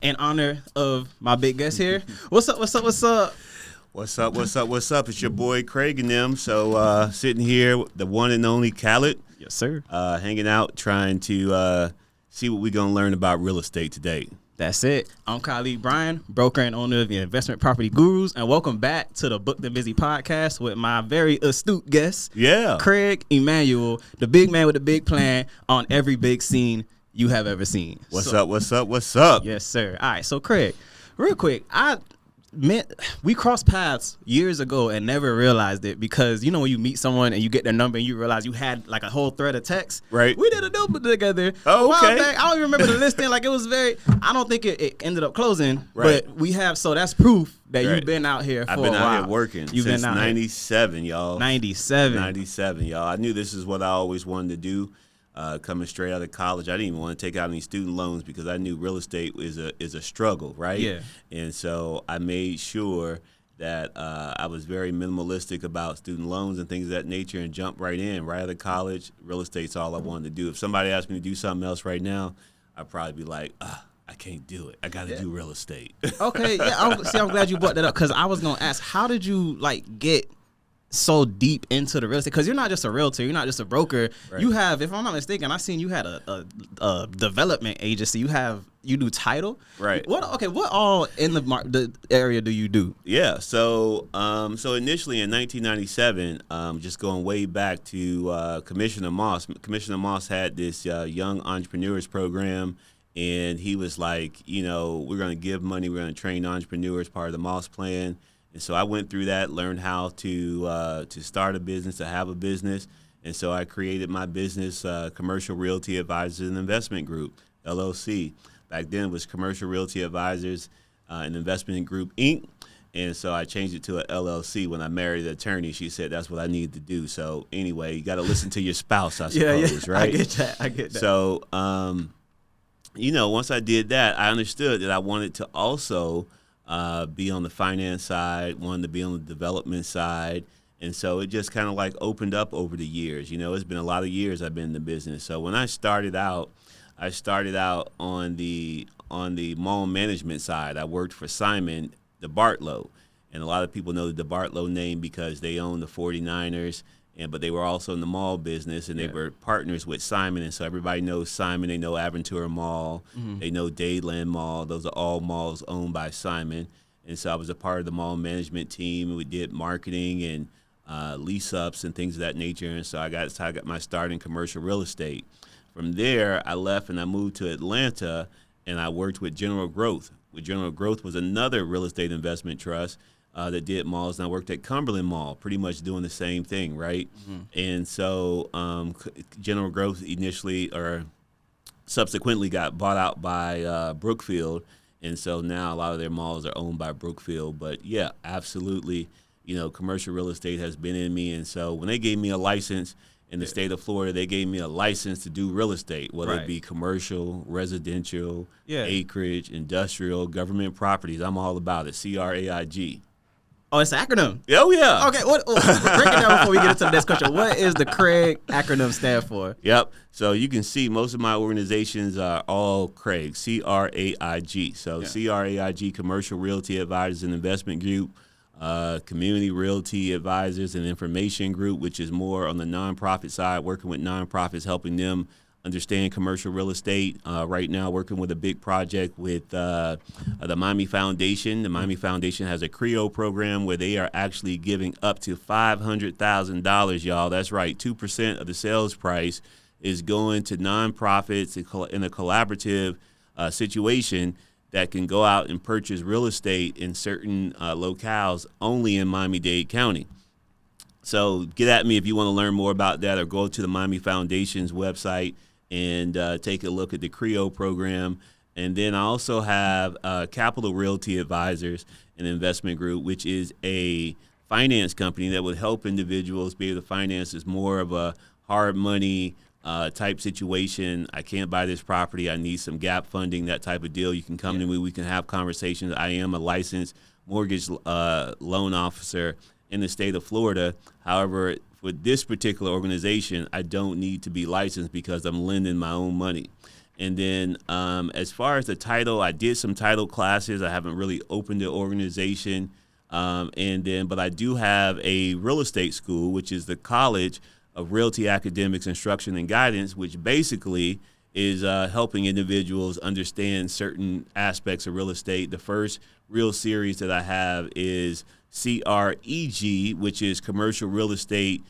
in honor of my big guest here. What's up? What's up? What's up? What's up? What's up? What's up? It's your boy Craig and them. So sitting here, with the one and only Khaled. Yes, sir. Hanging out, trying to see what we're gonna learn about real estate today. That's it. I'm Craig Brown, broker and owner of the Investment Property Gurus, and welcome back to the Booked and Busy podcast with my very astute guest, Craig Emanuel, the big man with the big plan on every big scene you have ever seen. What's up? What's up? What's up? Yes, sir. All right, so Craig, real quick, we crossed paths years ago and never realized it because, you know, when you meet someone and you get their number and you realize you had like a whole thread of text. Right. We did a deal together. Oh, okay. A while back. I don't even remember the listing. Like, it was I don't think it ended up closing. Right. But we have, so that's proof that Right. You've been out here for a while. I've been out here working since 97, y'all. 97, y'all. I knew this is what I always wanted to do. Coming straight out of college, I didn't even want to take out any student loans because I knew real estate is a struggle, right? Yeah. And so I made sure that I was very minimalistic about student loans and things of that nature and jumped right in. Right out of college, real estate's all I wanted to do. If somebody asked me to do something else right now, I'd probably be like, I can't do it. I got to do real estate. Okay, yeah. I'm glad you brought that up because I was going to ask, how did you, get so deep into the real estate? Because you're not just a realtor, you're not just a broker. Right. You have, if I'm not mistaken, I seen you had a development agency. You do title. Right. What all in the area do you do? Yeah. So initially in 1997, just going way back to Commissioner Moss. Commissioner Moss had this young entrepreneurs program. And he was like, we're going to give money, we're going to train entrepreneurs, part of the Moss plan. And so I went through that, learned how to start a business, to have a business. And so I created my business, Commercial Realty Advisors and Investment Group, LLC. Back then it was Commercial Realty Advisors and Investment Group, Inc. And so I changed it to an LLC. When I married the attorney, she said that's what I needed to do. So anyway, you got to listen to your spouse, I suppose, right? I get that. So, once I did that, I understood that I wanted to also be on the finance side, wanted to be on the development side. And so it just kind of opened up over the years. It's been a lot of years I've been in the business. So when I started out on the mall management side. I worked for Simon DeBartolo. And a lot of people know the DeBartolo name because they own the 49ers. But they were also in the mall business, and they were partners with Simon. And so everybody knows Simon. They know Aventura Mall. Mm-hmm. They know Dayland Mall. Those are all malls owned by Simon. And so I was a part of the mall management team. We did marketing and lease-ups and things of that nature. And so I got my start in commercial real estate. From there, I left and I moved to Atlanta, and I worked with General Growth. General Growth was another real estate investment trust that did malls, and I worked at Cumberland Mall, pretty much doing the same thing, right? Mm-hmm. And so General Growth initially or subsequently got bought out by Brookfield, and so now a lot of their malls are owned by Brookfield. But yeah, absolutely, commercial real estate has been in me, and so when they gave me a license in the state of Florida, they gave me a license to do real estate, whether it be commercial, residential, acreage, industrial, government properties. I'm all about it. CRAIG. Oh, it's an acronym. Oh, yeah. Okay, break it down before we get into the next question. What is the Craig acronym stand for? Yep. So you can see most of my organizations are all Craig, CRAIG. So CRAIG, Commercial Realty Advisors and Investment Group, Community Realty Advisors and Information Group, which is more on the nonprofit side, working with nonprofits, helping them understand commercial real estate. Right now, working with a big project with the Miami Foundation. The Miami Foundation has a CREO program where they are actually giving up to $500,000, y'all. That's right. 2% of the sales price is going to nonprofits in a collaborative situation that can go out and purchase real estate in certain locales only in Miami-Dade County. So get at me if you want to learn more about that, or go to the Miami Foundation's website and take a look at the CREO program. And then I also have Capital Realty Advisors and Investment Group, which is a finance company that would help individuals be able to finance. Is more of a hard money type situation. I can't buy this property. I need some gap funding, that type of deal. You can come to me. We can have conversations. I am a licensed mortgage loan officer in the state of Florida. However, for this particular organization, I don't need to be licensed because I'm lending my own money. And then as far as the title, I did some title classes. I haven't really opened the organization. But I do have a real estate school, which is the College of Realty Academics Instruction and Guidance, which basically is helping individuals understand certain aspects of real estate. The first real series that I have is CREG, which is Commercial Real Estate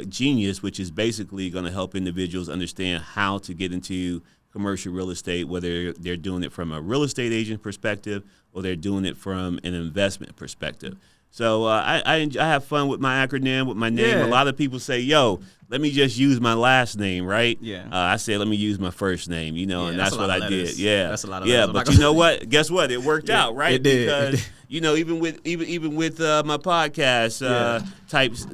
Genius, which is basically going to help individuals understand how to get into commercial real estate, whether they're doing it from a real estate agent perspective or they're doing it from an investment perspective. So I have fun with my acronym, with my name. Yeah. A lot of people say, yo, let me just use my last name, right? Yeah. I say, let me use my first name, and that's what I did. Yeah. That's a lot of letters. But you know what? Guess what? It worked out, right? It did. Because, even with my podcast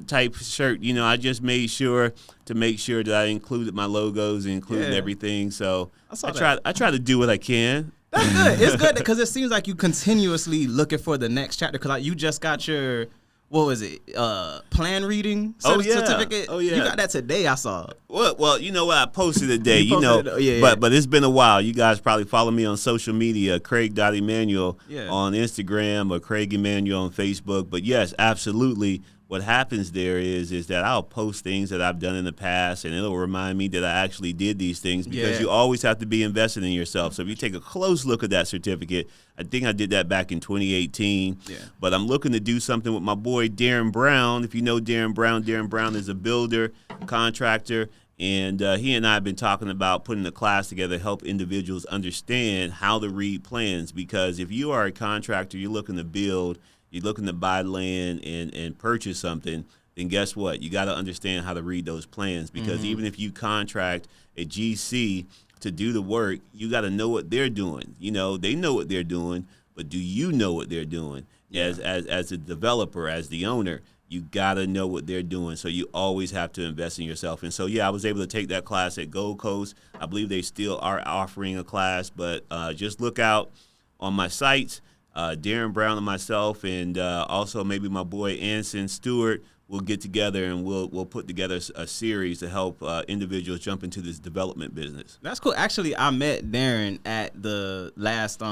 type shirt, I just made sure that I included my logos and included everything. So I try to do what I can. That's good. It's good because it seems like you continuously looking for the next chapter. Because you just got your, what was it? Plan reading certificate. Oh yeah. You got that today. I saw. Well, you know what? I posted today. Yeah. But it's been a while. You guys probably follow me on social media, Craig Emanuel on Instagram or Craig Emanuel on Facebook. But yes, absolutely. What happens there is that I'll post things that I've done in the past, and it'll remind me that I actually did these things because you always have to be invested in yourself. So if you take a close look at that certificate, I think I did that back in 2018. Yeah. But I'm looking to do something with my boy Darren Brown. If you know Darren Brown is a builder, contractor, and he and I have been talking about putting a class together to help individuals understand how to read plans. Because if you are a contractor, you're looking to build, you're looking to buy land and purchase something, then guess what? You got to understand how to read those plans because even if you contract a GC to do the work, you got to know what they're doing. They know what they're doing, but do you know what they're doing? As a developer, as the owner, you got to know what they're doing. So you always have to invest in yourself. And so, I was able to take that class at Gold Coast. I believe they still are offering a class, but just look out on my sites. Darren Brown and myself, and also maybe my boy Anson Stewart will get together and we'll put together a series to help individuals jump into this development business. That's cool. Actually, I met Darren at the last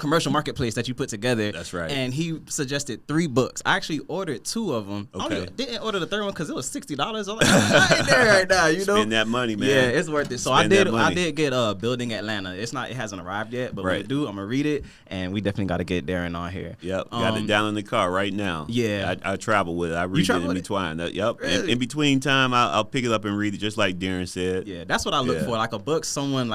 commercial marketplace that you put together. That's right. And he suggested 3 books. I actually ordered 2 of them. Okay. I didn't order the third one because it was $60. I was like, I'm there right now, Spend that money, man. Yeah, it's worth it. So I did get Building Atlanta. It hasn't arrived yet, but when it do, I'm gonna read it, and we definitely got to get Darren on here. Yep, got it down in the car right now. Yeah, I travel with it. I read it in between. Yep, really? In between time, I'll pick it up and read it, just like Darren said. Yeah, that's what I look for, like a book someone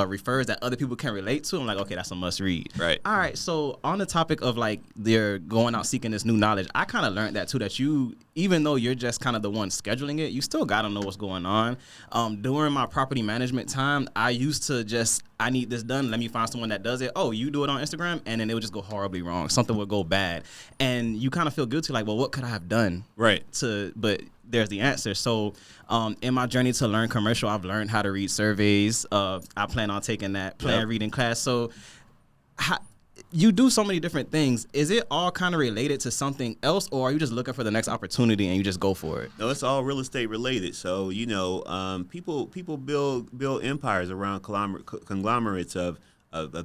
refers that other people can relate to. I'm like, okay, that's a must read. Right. All right. So on the topic of they're going out seeking this new knowledge, I kind of learned that too, that you, even though you're just kind of the one scheduling it, you still got to know what's going on. During my property management time, I used to I need this done. Let me find someone that does it. Oh, you do it on Instagram, and then it would just go horribly wrong. Something would go bad. And you kind of feel guilty, like, well, what could I have done? Right. But there's the answer. So in my journey to learn commercial, I've learned how to read surveys. I plan on taking that reading class. So you do so many different things. Is it all kind of related to something else, or are you just looking for the next opportunity and you just go for it? No, it's all real estate related. So, people build empires around conglomerates of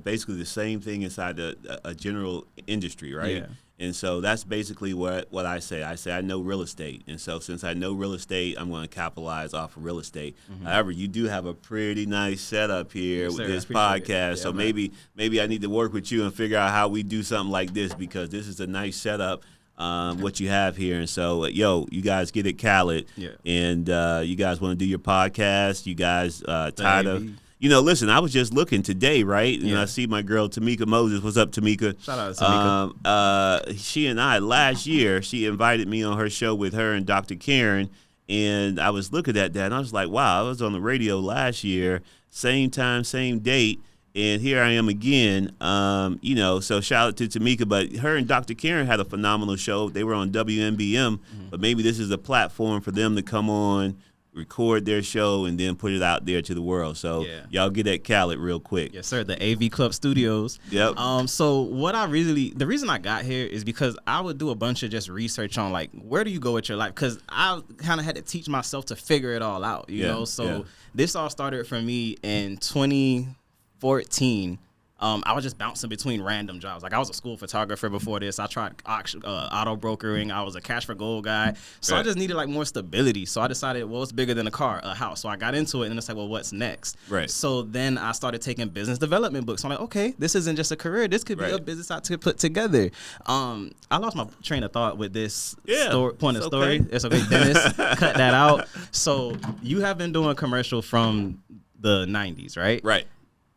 basically the same thing inside a general industry, right? Yeah. And so that's basically what I say. I say I know real estate. And so since I know real estate, I'm going to capitalize off of real estate. However, you do have a pretty nice setup here with this podcast. Yeah, so maybe I need to work with you and figure out how we do something like this because this is a nice setup, what you have here. And so, you guys get it, Khaled. Yeah. And you guys want to do your podcast. You guys tired of... listen, I was just looking today, right? And I see my girl, Tamika Moses. What's up, Tamika? Shout out to Tamika. She and I, last year, she invited me on her show with her and Dr. Karen. And I was looking at that, and I was like, wow, I was on the radio last year, same time, same date. And here I am again, so shout out to Tamika. But her and Dr. Karen had a phenomenal show. They were on WNBM, but maybe this is a platform for them to come on record their show, and then put it out there to the world. So y'all get at Khaled real quick. Yes, sir. The AV Club Studios. Yep. So the reason I got here is because I would do a bunch of just research on like, where do you go with your life? Because I kind of had to teach myself to figure it all out, you know? So this all started for me in 2014. I was just bouncing between random jobs. Like I was a school photographer before this. I tried auto brokering. I was a cash for gold guy. So I just needed like more stability. So I decided, well, it's bigger than a car, a house. So I got into it and it's like, well, what's next? Right. So then I started taking business development books. So I'm like, okay, this isn't just a career. This could be a business I could put together. I lost my train of thought with this point of story. Okay. It's okay, Dennis. Cut that out. So you have been doing commercial from the 90s, right? Right.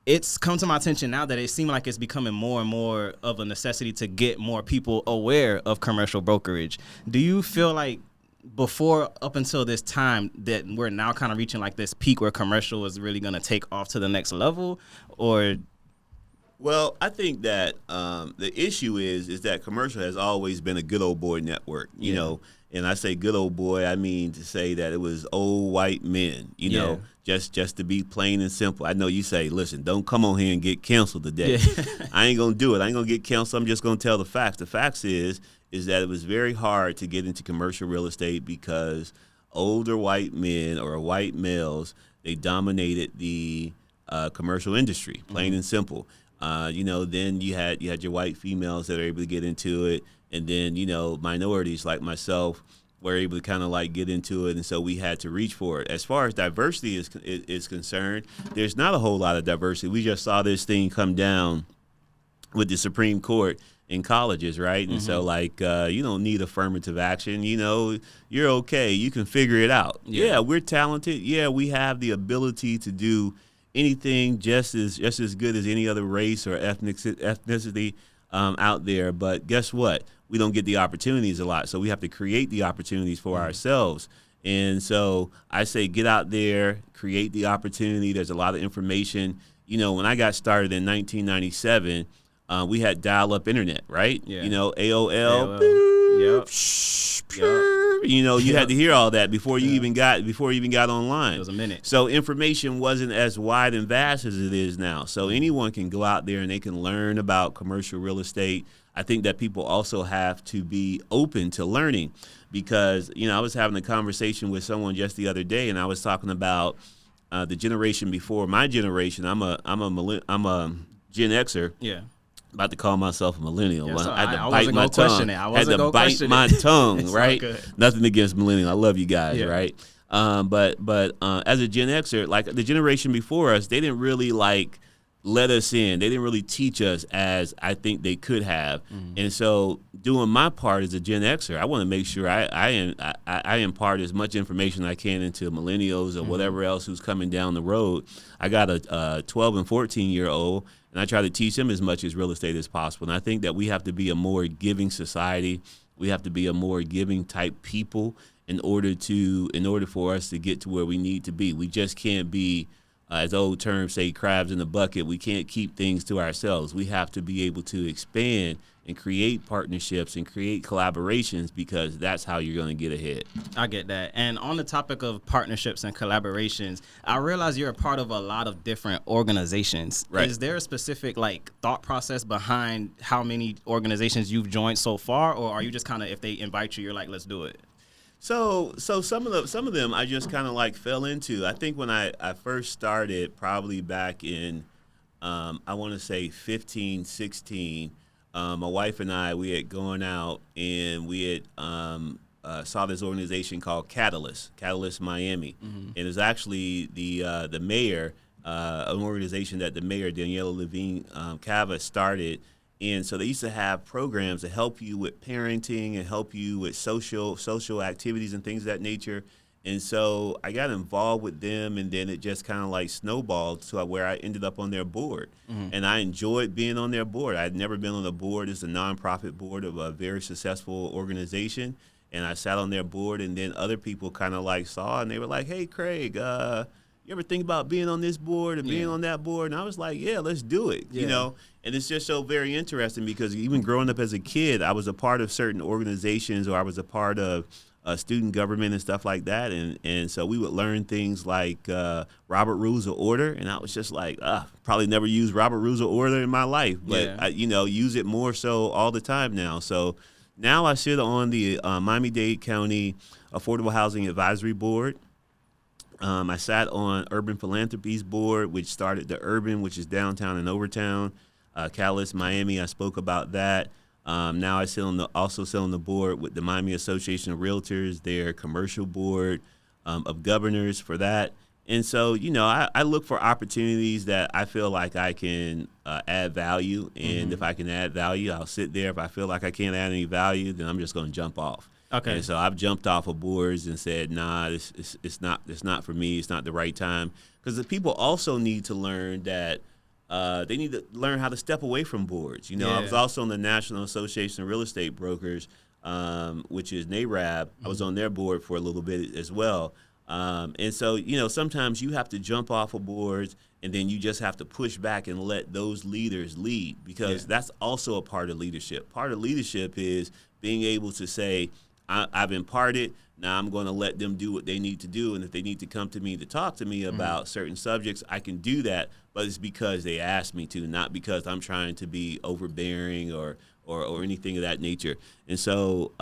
It's come to my attention now that it seems like it's becoming more and more of a necessity to get more people aware of commercial brokerage. Do you feel like up until this time that we're now kind of reaching like this peak where commercial is really going to take off to the next level? Or well, I think that the issue is that commercial has always been a good old boy network, you know. And I say good old boy, I mean to say that it was old white men, you know, just to be plain and simple. I know you say, listen, don't come on here and get canceled today. I ain't going to do it. I ain't going to get canceled. I'm just going to tell the facts. The facts is that it was very hard to get into commercial real estate because older white men or white males, they dominated the commercial industry, plain and simple. You know, then you had your white females that are able to get into it. And then, you know, minorities like myself were able to kind of like get into it. And so we had to reach for it. As far as diversity is concerned, there's not a whole lot of diversity. We just saw this thing come down with the Supreme Court in colleges, right? And so like, you don't need affirmative action. You know, you're okay. You can figure it out. Yeah, we're talented. Yeah, we have the ability to do anything just as good as any other race or ethnicity out there. But guess what? We don't get the opportunities a lot. So we have to create the opportunities for ourselves. And so I say get out there, create the opportunity. There's a lot of information. You know, when I got started in 1997, we had dial-up internet, right? Yeah. You know, AOL. You know, you had to hear all that before you even got online. It was a minute. So information wasn't as wide and vast as it is now. So anyone can go out there and they can learn about commercial real estate. I think that people also have to be open to learning because, you know, I was having a conversation with someone just the other day and I was talking about the generation before my generation. I'm a Gen Xer. Yeah. About to call myself a millennial. Yeah, so I had to I bite my tongue. My tongue, right? Nothing against millennial. I love you guys, right? But as a Gen Xer, like the generation before us, they didn't really like let us in. They didn't really teach us as I think they could have. And so doing my part as a Gen Xer, I want to make sure I impart as much information I can into millennials or whatever else who's coming down the road. I got a 12 and 14-year-old, and I try to teach them as much as real estate as possible. And I think that we have to be a more giving society. We have to be a more giving type people in order for us to get to where we need to be. We just can't be, as old terms say, crabs in the bucket. We can't keep things to ourselves. We have to be able to expand and create partnerships and create collaborations because that's how you're going to get ahead. I get that. And on the topic of partnerships and collaborations, I realize you're a part of a lot of different organizations. Right. Is there a specific like thought process behind how many organizations you've joined so far, or are you just kind of, if they invite you, you're like, let's do it? So some of them I just kind of like fell into. I think when I first started, probably back in I want to say 15, 16. My wife and I, we had gone out and we had saw this organization called Catalyst Miami, and it's actually the mayor, an organization that the mayor Daniela Levine Cava started. And so they used to have programs to help you with parenting and help you with social activities and things of that nature. And so I got involved with them, and then it just kind of like snowballed to where I ended up on their board. And I enjoyed being on their board. I had never been on a board. It's a nonprofit board of a very successful organization. And I sat on their board, and then other people kind of like saw, and they were like, hey, Craig, you ever think about being on this board and being on that board? And I was like, yeah, let's do it, you know. And it's just so very interesting because even growing up as a kid, I was a part of certain organizations, or I was a part of student government and stuff like that. And so we would learn things like Robert Rules of Order. And I was just like, probably never used Robert Rules of Order in my life, but I, use it more so all the time now. So now I sit on the Miami-Dade County Affordable Housing Advisory Board. I sat on Urban Philanthropies Board, which started the Urban, which is downtown and Overtown. Catalyst Miami, I spoke about that. Now I also sit on the board with the Miami Association of Realtors, their commercial board of governors for that. And so, I look for opportunities that I feel like I can add value. And if I can add value, I'll sit there. If I feel like I can't add any value, then I'm just going to jump off. Okay. And so I've jumped off of boards and said, nah, it's not for me. It's not the right time. Because the people also need to learn that they need to learn how to step away from boards. I was also on the National Association of Real Estate Brokers, which is NARAB. I was on their board for a little bit as well. And so, sometimes you have to jump off of boards and then you just have to push back and let those leaders lead, because that's also a part of leadership. Part of leadership is being able to say, I've imparted. Now I'm going to let them do what they need to do. And if they need to come to me to talk to me about certain subjects, I can do that. But it's because they asked me to, not because I'm trying to be overbearing or anything of that nature. And so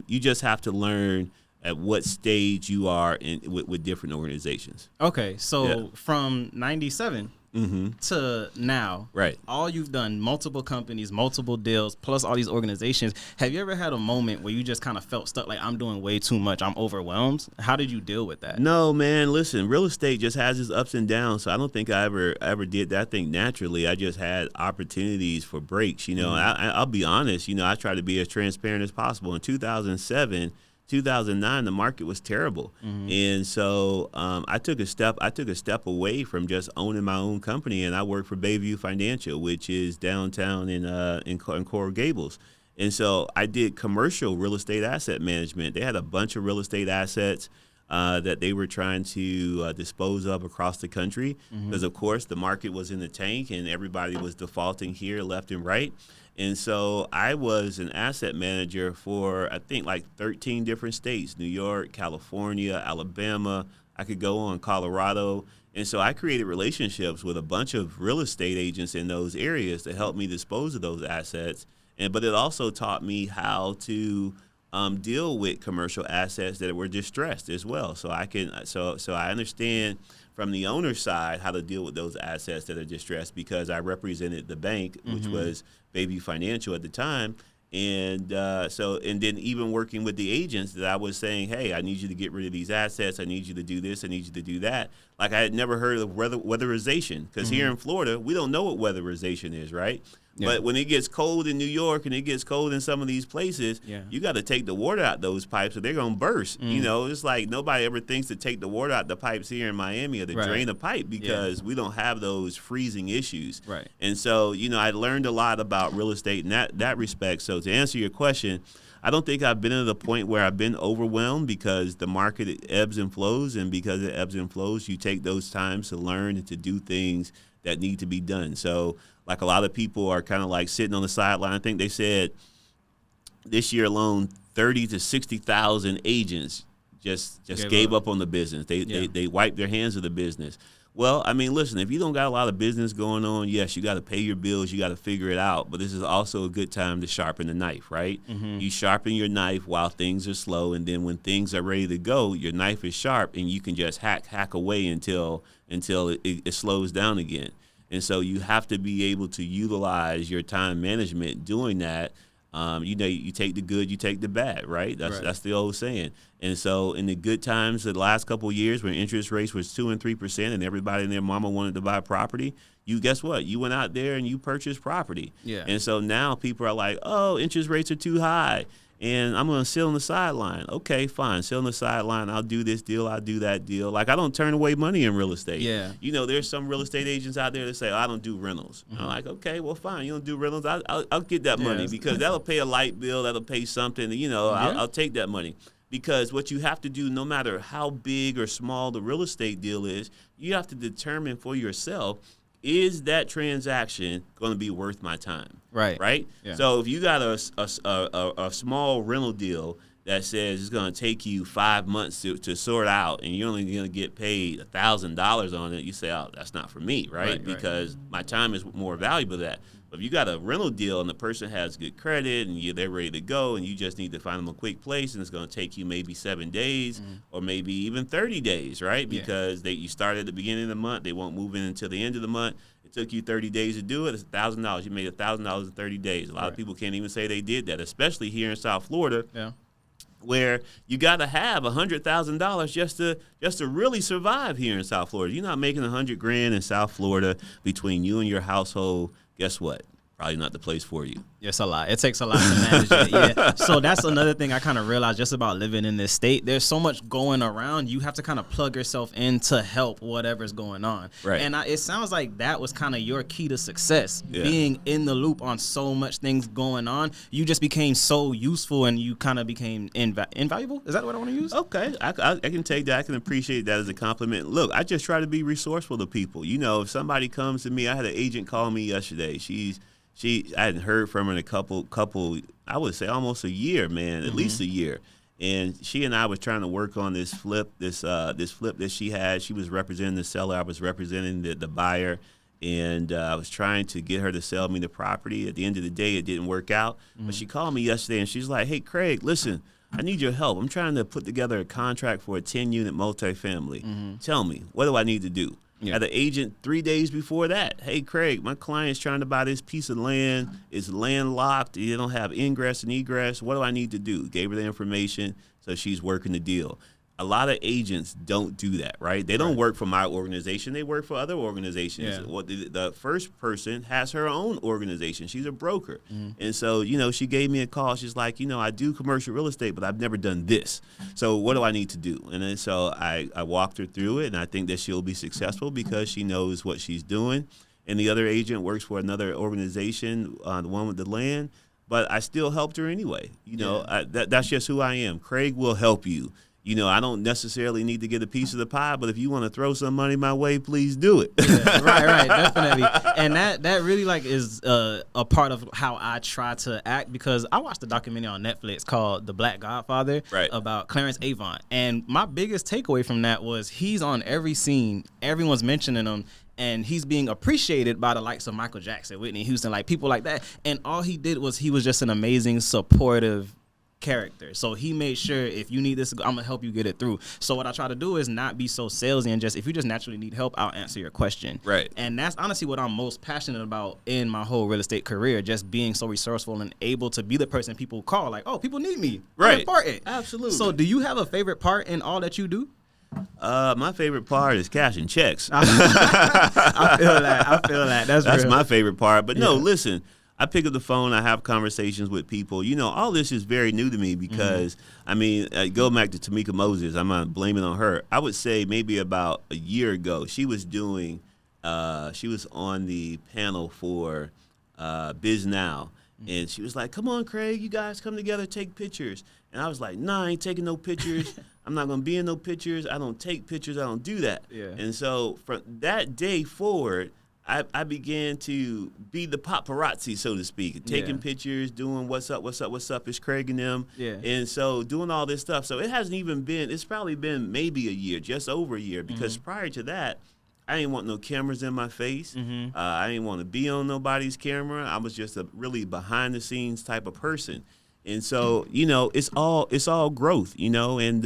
you just have to learn at what stage you are with different organizations. Okay, so from 97 to now, right? All you've done, multiple companies, multiple deals, plus all these organizations. Have you ever had a moment where you just kind of felt stuck, like I'm doing way too much, I'm overwhelmed? How did you deal with that? No, man, listen, real estate just has its ups and downs. So I don't think I ever did that. I think naturally I just had opportunities for breaks. I'll be honest, I try to be as transparent as possible. In 2009, the market was terrible. And so I took a step away from just owning my own company, and I worked for Bayview Financial, which is downtown in Coral Gables. And so I did commercial real estate asset management. They had a bunch of real estate assets that they were trying to dispose of across the country, because, of course, the market was in the tank and everybody was defaulting here left and right. And so I was an asset manager for, I think, like 13 different states: New York, California, Alabama. I could go on, Colorado. And so I created relationships with a bunch of real estate agents in those areas to help me dispose of those assets. But it also taught me how to deal with commercial assets that were distressed as well. So I understand from the owner's side how to deal with those assets that are distressed, because I represented the bank, which was Bayview Financial at the time. And then even working with the agents, that I was saying, hey, I need you to get rid of these assets. I need you to do this. I need you to do that. Like, I had never heard of weatherization, because here in Florida, we don't know what weatherization is, right? Yeah. But when it gets cold in New York and it gets cold in some of these places, you got to take the water out those pipes or they're going to burst. It's like nobody ever thinks to take the water out the pipes here in Miami or to drain a pipe, because we don't have those freezing issues. Right. And so, I learned a lot about real estate in that respect. So to answer your question, I don't think I've been at the point where I've been overwhelmed, because the market ebbs and flows. And because it ebbs and flows, you take those times to learn and to do things that need to be done. So, like, a lot of people are kind of like sitting on the sideline. I think they said this year alone, 30 to 60,000 agents just gave up on the business. They wiped their hands of the business. Well, I mean, listen, if you don't got a lot of business going on, yes, you got to pay your bills, you got to figure it out. But this is also a good time to sharpen the knife, right? You sharpen your knife while things are slow, and then when things are ready to go, your knife is sharp, and you can just hack away until it slows down again. And so you have to be able to utilize your time management doing that. You take the good, you take the bad, right? That's the old saying. And so in the good times, the last couple of years when interest rates was 2% and 3% and everybody and their mama wanted to buy property, guess what? You went out there and you purchased property. Yeah. And so now people are like, oh, interest rates are too high, and I'm going to sit on the sideline. Okay, fine. Sit on the sideline. I'll do this deal. I'll do that deal. Like, I don't turn away money in real estate. Yeah. There's some real estate agents out there that say, I don't do rentals. I'm like, okay, well, fine. You don't do rentals. I'll get that money, because that'll pay a light bill. That'll pay something. I'll take that money. Because what you have to do, no matter how big or small the real estate deal is, you have to determine for yourself, is that transaction going to be worth my time? Right. Right? Yeah. So if you got a small rental deal that says it's going to take you 5 months to sort out, and you're only going to get paid $1,000 on it, you say, oh, that's not for me, right? Because my time is more valuable than that. But if you got a rental deal and the person has good credit and they're ready to go, and you just need to find them a quick place, and it's going to take you maybe 7 days or maybe even 30 days, right? Because you start at the beginning of the month, they won't move in until the end of the month. It took you 30 days to do it. It's $1,000. You made $1,000 in 30 days. A lot of people can't even say they did that, especially here in South Florida. Yeah. Where you got to have $100,000 just to really survive here in South Florida. You're not making $100,000 in South Florida between you and your household. Guess what? Probably not the place for you. It's a lot. It takes a lot to manage it. Yeah. So that's another thing I kind of realized just about living in this state. There's so much going around. You have to kind of plug yourself in to help whatever's going on. Right. And it sounds like that was kind of your key to success, being in the loop on so much things going on. You just became so useful, and you kind of became invaluable. Is that what I want to use? Okay. I can take that. I can appreciate that as a compliment. Look, I just try to be resourceful to people. You know, if somebody comes to me, I had an agent call me yesterday. I hadn't heard from her in a couple, I would say almost a year, man, at least a year. And she and I was trying to work on this flip that she had. She was representing the seller. I was representing the buyer. And I was trying to get her to sell me the property. At the end of the day, it didn't work out. But she called me yesterday, and she's like, hey, Craig, listen, I need your help. I'm trying to put together a contract for a 10-unit multifamily. Tell me, what do I need to do? Yeah. Had an agent 3 days before that. Hey, Craig, my client's trying to buy this piece of land. It's landlocked. You don't have ingress and egress. What do I need to do? Gave her the information, so she's working the deal. A lot of agents don't do that, right? They don't work for my organization. They work for other organizations. Yeah. Well, the first person has her own organization. She's a broker. And so, you know, she gave me a call. She's like, you know, I do commercial real estate, but I've never done this. So what do I need to do? And then so I walked her through it, and I think that she'll be successful because she knows what she's doing. And the other agent works for another organization, the one with the land. But I still helped her anyway. You know, that's just who I am. Craig will help you. You know, I don't necessarily need to get a piece of the pie, but if you want to throw some money my way, please do it. Yeah, right, definitely. And that really like is a part of how I try to act, because I watched a documentary on Netflix called The Black Godfather about Clarence Avant. And my biggest takeaway from that was he's on every scene. Everyone's mentioning him. And he's being appreciated by the likes of Michael Jackson, Whitney Houston, like people like that. And all he did was he was just an amazing, supportive character. So he made sure, if you need this, I'm gonna help you get it through. So what I try to do is not be so salesy, and just, if you just naturally need help, I'll answer your question. Right. And that's honestly what I'm most passionate about in my whole real estate career, just being so resourceful and able to be the person people call, like, oh, people need me. Right. I'm important. Absolutely. So do you have a favorite part in all that you do? My favorite part is cashing checks. I feel that. That's my favorite part. But no, listen, I pick up the phone, I have conversations with people. You know, all this is very new to me because, I mean, go back to Tamika Moses. I'm not blaming on her. I would say maybe about a year ago, she was on the panel for Biz Now. And she was like, come on, Craig, you guys come together, take pictures. And I was like, nah, I ain't taking no pictures. I'm not going to be in no pictures. I don't take pictures. I don't do that. Yeah. And so from that day forward, I began to be the paparazzi, so to speak, taking pictures, doing what's up, it's Craig and them. Yeah. And so doing all this stuff. So it hasn't even been, it's probably been maybe a year, just over a year, because prior to that, I didn't want no cameras in my face. I didn't want to be on nobody's camera. I was just a really behind the scenes type of person. And so, you know, it's all growth, you know, and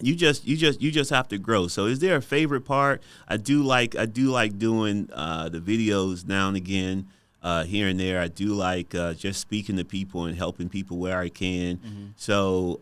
you just have to grow. So is there a favorite part? I do like doing the videos now and again, here and there. I do like just speaking to people and helping people where I can. So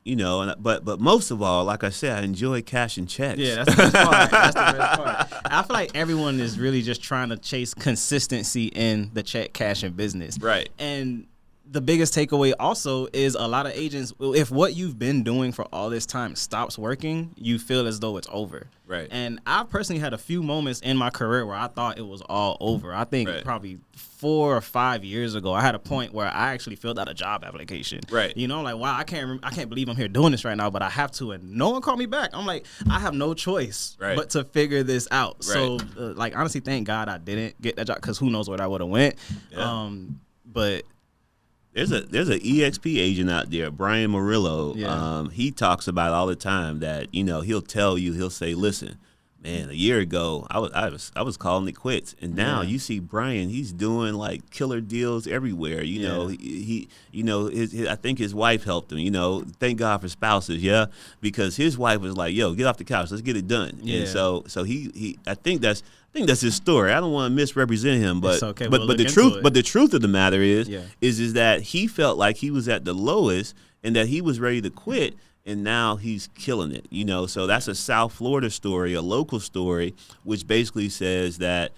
you know, but most of all, like I said, I enjoy cashing checks. Yeah, that's the best part. That's the best part. I feel like everyone is really just trying to chase consistency in the check cashing business. Right. And the biggest takeaway also is a lot of agents, if what you've been doing for all this time stops working, you feel as though it's over. Right. And I've personally had a few moments in my career where I thought it was all over. I think probably 4 or 5 years ago, I had a point where I actually filled out a job application. Right. You know, like, wow, I can't believe I'm here doing this right now, but I have to, and no one called me back. I'm like, I have no choice but to figure this out. Right. So, like, honestly, thank God I didn't get that job, because who knows where I would have went. Yeah. But There's a EXP agent out there, Brian Murillo. Yeah. He talks about all the time that he'll say, listen, man, a year ago I was calling it quits, and now you see Brian, he's doing like killer deals everywhere. He I think his wife helped him. Thank God for spouses, because his wife was like, yo, get off the couch, let's get it done. Yeah. And so he I think that's his story. I don't want to misrepresent him, but it's okay. but the truth of the matter is that he felt like he was at the lowest and that he was ready to quit, and now he's killing it. So that's a South Florida story, a local story, which basically says that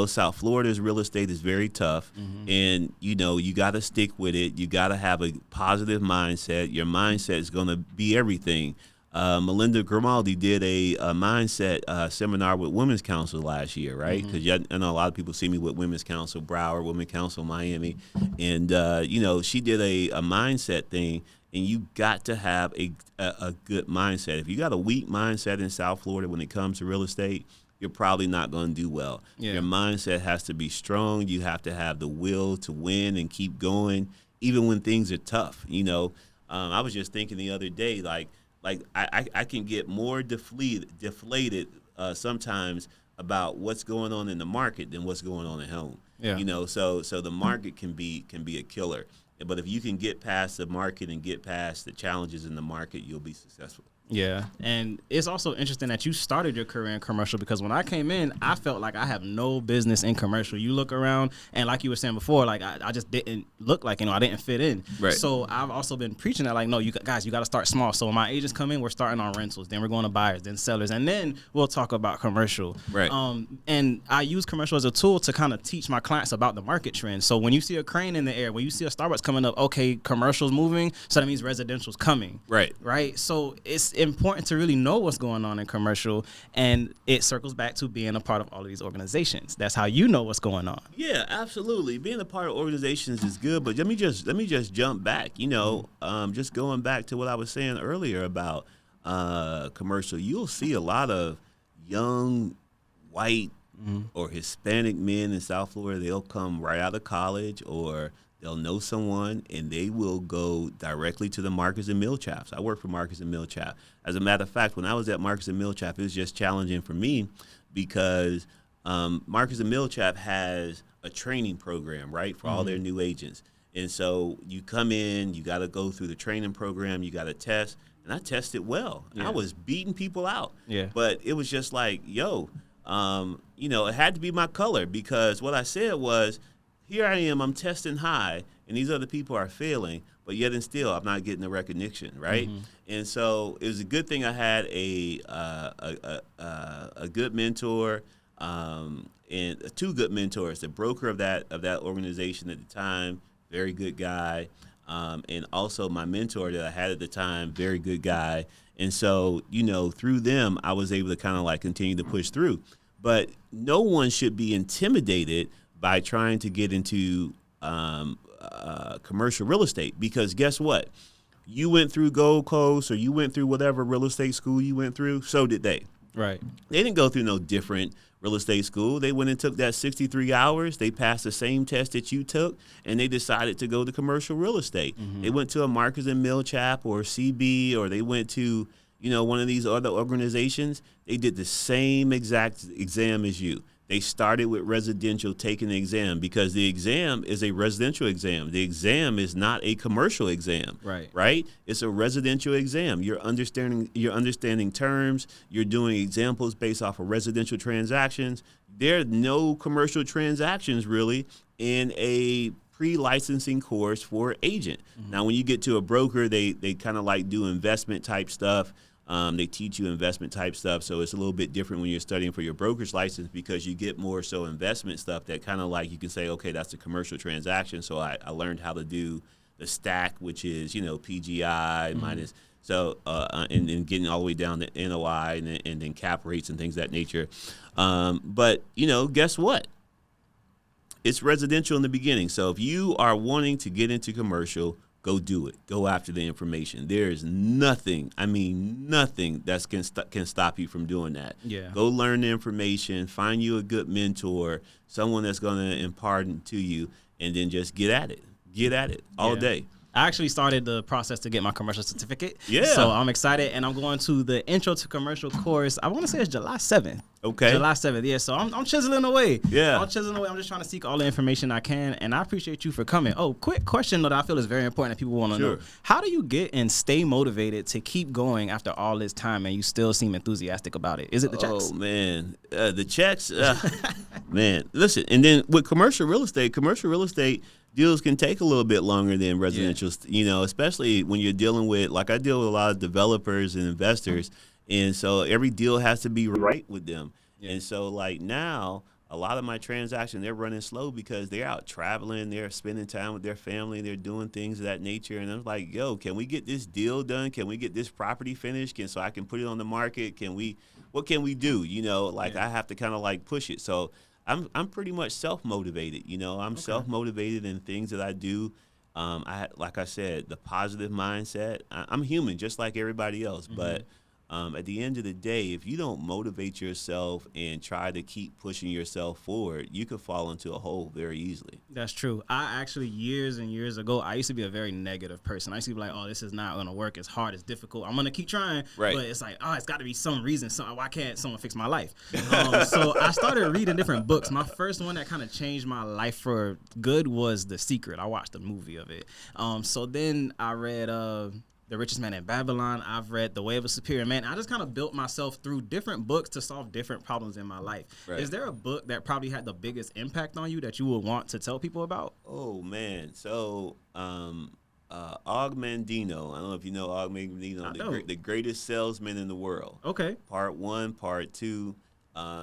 South Florida's real estate is very tough, and you got to stick with it. You got to have a positive mindset. Your mindset is going to be everything. Melinda Grimaldi did a mindset seminar with Women's Council last year, right? Because I know a lot of people see me with Women's Council Broward, Women's Council Miami, and she did a mindset thing, and you got to have a good mindset. If you got a weak mindset in South Florida when it comes to real estate, you're probably not going to do well. Yeah. Your mindset has to be strong. You have to have the will to win and keep going, even when things are tough. I was just thinking the other day, like I can get more deflated sometimes about what's going on in the market than what's going on at home. Yeah. So the market can be a killer. But if you can get past the market and get past the challenges in the market, you'll be successful. Yeah, and it's also interesting that you started your career in commercial, because when I came in, I felt like I have no business in commercial. You look around, and like you were saying before, like I just didn't look like, I didn't fit in. Right. So I've also been preaching that, like, no, you got to start small. So when my agents come in, we're starting on rentals, then we're going to buyers, then sellers, and then we'll talk about commercial. Right. And I use commercial as a tool to kind of teach my clients about the market trends. So when you see a crane in the air, when you see a Starbucks coming up, okay, commercial's moving, so that means residential's coming. Right. Right. So it's important to really know what's going on in commercial, and it circles back to being a part of all of these organizations. That's how you know what's going on. Yeah, absolutely. Being a part of organizations is good, but let me just jump back. Just going back to what I was saying earlier about commercial. You'll see a lot of young white or Hispanic men in South Florida. They'll come right out of college, or they'll know someone, and they will go directly to the Marcus and Millichaps. I work for Marcus and Millichap. As a matter of fact, when I was at Marcus and Millichap, it was just challenging for me because Marcus and Millichap has a training program, right, for all their new agents. And so you come in, you got to go through the training program, you got to test, and I tested well. Yeah. I was beating people out. Yeah. But it was just like, it had to be my color, because what I said was, here I am, I'm testing high, and these other people are failing, but yet and still I'm not getting the recognition, right? And so it was a good thing I had a good mentor, and two good mentors. The broker of that organization at the time, very good guy, and also my mentor that I had at the time, very good guy. And so, through them, I was able to kind of like continue to push through. But no one should be intimidated by trying to get into commercial real estate, because guess what? You went through Gold Coast, or you went through whatever real estate school you went through, so did they. Right. They didn't go through no different real estate school. They went and took that 63 hours. They passed the same test that you took, and they decided to go to commercial real estate. They went to a Marcus and Millichap or CB, or they went to one of these other organizations. They did the same exact exam as you. They started with residential, taking the exam, because the exam is a residential exam. The exam is not a commercial exam. Right? It's a residential exam. You're understanding terms. You're doing examples based off of residential transactions. There are no commercial transactions really in a pre-licensing course for an agent. Now, when you get to a broker, they kind of like do investment type stuff. They teach you investment type stuff, so it's a little bit different when you're studying for your broker's license, because you get more so investment stuff that kind of like you can say, okay, that's a commercial transaction. So I learned how to do the stack, which is PGI minus and getting all the way down to NOI and then cap rates and things of that nature. But guess what? It's residential in the beginning. So if you are wanting to get into commercial, go do it. Go after the information. There is nothing that can stop you from doing that. Yeah. Go learn the information. Find you a good mentor, someone that's going to impart it to you, and then just get at it. get at it all day. I actually started the process to get my commercial certificate. Yeah. So I'm excited, and I'm going to the Intro to Commercial course. I want to say it's July 7th. Okay. July 7th, yeah. So I'm chiseling away. Yeah. I'm chiseling away. I'm just trying to seek all the information I can, and I appreciate you for coming. Oh, quick question that I feel is very important that people want to know. How do you get and stay motivated to keep going after all this time, and you still seem enthusiastic about it? Is it the checks? Oh, man. The checks, man. Listen, and then with commercial real estate deals can take a little bit longer than residential, especially when you're dealing with, like I deal with a lot of developers and investors, and so every deal has to be right with them. And so like now, a lot of my transactions, they're running slow because they're out traveling, they're spending time with their family, they're doing things of that nature. And I'm like, yo, can we get this deal done? Can we get this property finished? So I can put it on the market? What can we do? I have to kind of like push it. So I'm pretty much self-motivated. I'm self-motivated in things that I do. Like I said, the positive mindset. I'm human just like everybody else, but at the end of the day, if you don't motivate yourself and try to keep pushing yourself forward, you could fall into a hole very easily. That's true. I actually, years and years ago, I used to be a very negative person. I used to be like, oh, this is not going to work. It's hard. It's difficult. I'm going to keep trying. Right. But it's like, oh, it's got to be some reason. Why can't someone fix my life? So I started reading different books. My first one that kind of changed my life for good was The Secret. I watched a movie of it. So then I read The Richest Man in Babylon. I've read The Way of a Superior Man. I just kind of built myself through different books to solve different problems in my life. Right. Is there a book that probably had the biggest impact on you that you would want to tell people about? Oh, man. So, Og Mandino. I don't know if you know Og Mandino, the greatest salesman in the world. Okay. Part 1, Part 2.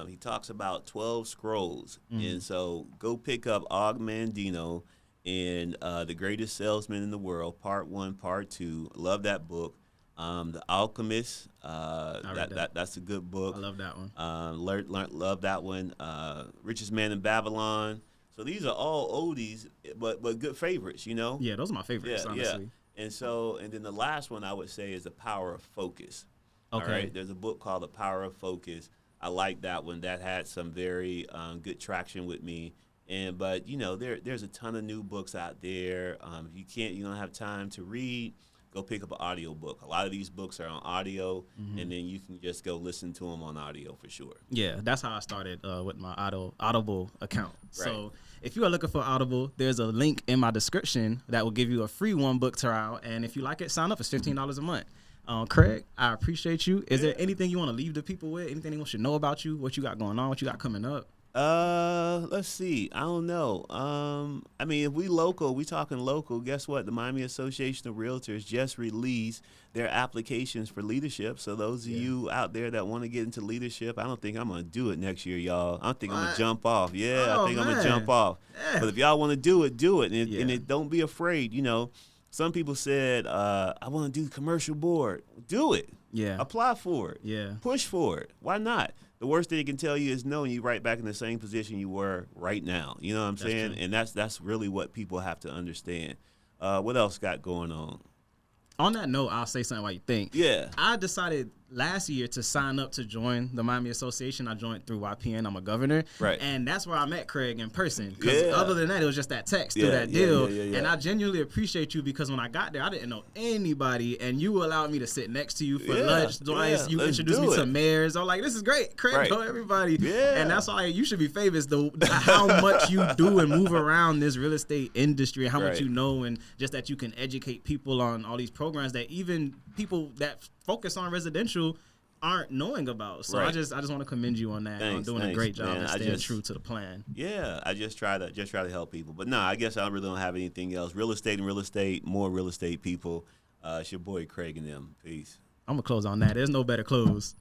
He talks about 12 scrolls. And so go pick up Og Mandino and The Greatest Salesman in the World, Part 1, Part 2. Love that book. The Alchemist, that's a good book. I love that one. Love that one. Richest Man in Babylon. So these are all oldies, but good favorites, Yeah, those are my favorites, honestly. Yeah. And then the last one I would say is The Power of Focus. Okay. All right? There's a book called The Power of Focus. I like that one. That had some very good traction with me. But there's a ton of new books out there. If you don't have time to read, go pick up an audio book. A lot of these books are on audio, and then you can just go listen to them on audio for sure. Yeah, that's how I started with my Audible account. Right. So if you are looking for Audible, there's a link in my description that will give you a free 1-book trial. And if you like it, sign up. It's $15 a month. Craig, I appreciate you. Is there anything you want to leave the people with? Anything they should know about you? What you got going on? What you got coming up? Let's see. I don't know. If we talking local, guess what? The Miami Association of Realtors just released their applications for leadership. So those of you out there that want to get into leadership, I don't think I'm going to do it next year, y'all. I think I'm going to jump off. Yeah, I think I'm going to jump off. Yeah. But if y'all want to do it, do it. And don't be afraid. Some people said, I want to do the commercial board. Do it. Yeah. Apply for it. Yeah. Push for it. Why not? The worst thing it can tell you is no, and you're right back in the same position you were right now. You know what I'm saying? True. And that's really what people have to understand. What else got going on? On that note, I'll say something while you think. Yeah. I decided last year to sign up to join the Miami Association. I joined through YPN. I'm a governor. Right. And that's where I met Craig in person. Because other than that, it was just that text through that deal. Yeah. And I genuinely appreciate you because when I got there, I didn't know anybody. And you allowed me to sit next to you for lunch. Twice. You introduced me to mayors. I'm like, this is great. Craig, know everybody. Yeah. And that's why you should be famous, though, how much you do and move around this real estate industry and how much you know, and just that you can educate people on all these programs that even people that focus on residential aren't knowing about. So I just want to commend you on that. Thanks, doing a great job man. and staying true to the plan. Yeah, I just try to help people. But no, I guess I really don't have anything else. Real estate, more real estate people. It's your boy Craig and them. Peace. I'm gonna close on that. There's no better close.